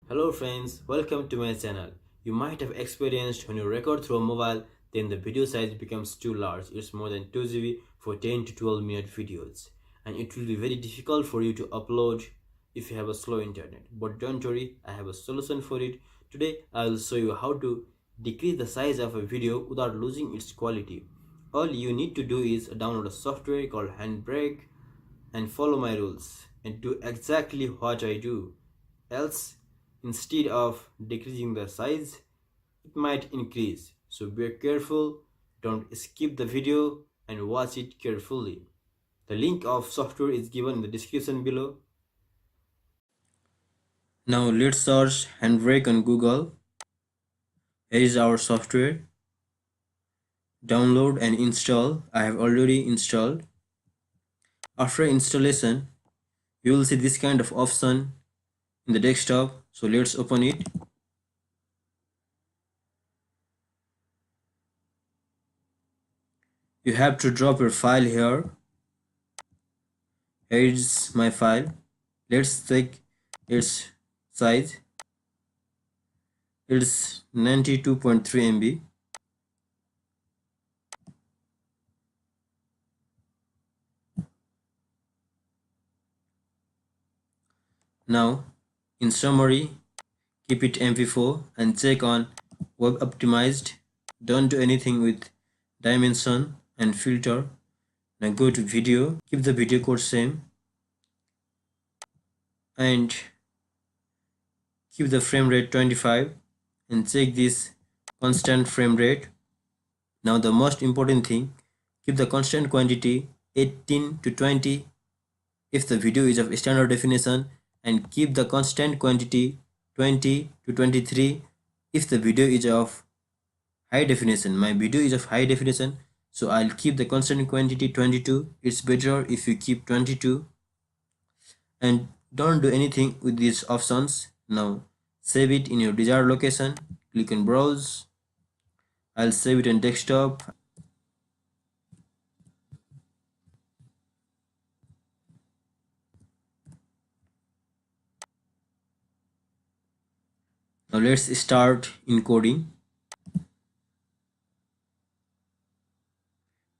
Hello friends, welcome to my channel. You might have experienced when you record through a mobile, then the video size becomes too large. It's more than 2 GB for 10 to 12 minute videos. And it will be very difficult for you to upload if you have a slow internet. But don't worry, I have a solution for it. Today I will show you how to decrease the size of a video without losing its quality. All you need to do is download a software called Handbrake and follow my rules and do exactly what I do. Else, instead of decreasing the size, it might increase. So be careful, don't skip the video and watch it carefully. The link of software is given in the description below. Now let's search Handbrake on Google. Here is our software. Download and install. I have already installed. After installation, you will see this kind of option in the desktop. So let's open it. You have to drop your file here. Here is my file. Let's check its size. It's 92.3 MB. Now, in summary, keep it MP4 and check on web optimized. Don't do anything with dimension and filter. Now go to video, keep the video code same and keep the frame rate 25 and check this constant frame rate. Now the most important thing, keep the constant quantity 18 to 20 if the video is of standard definition, and keep the constant quantity 20 to 23 if the video is of high definition. My video is of high definition, so I'll keep the constant quantity 22. It's better if you keep 22. And don't do anything with these options. Now save it in your desired location. Click on browse. I'll save it on desktop. Now let's start encoding.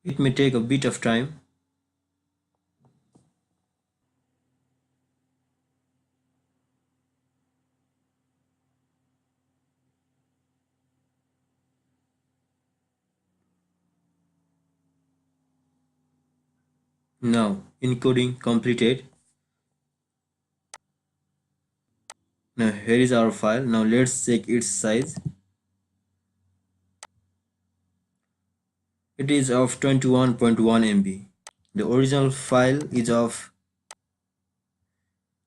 It may take a bit of time. Now encoding completed. Now here is our file. Now let's check its size. It is of 21.1 MB. The original file is of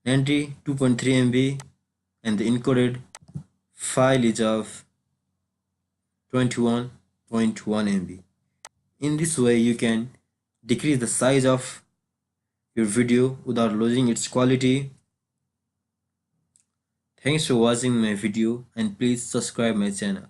92.3 MB and the encoded file is of 21.1 MB. In this way you can decrease the size of your video without losing its quality. Thanks for watching my video and please subscribe my channel.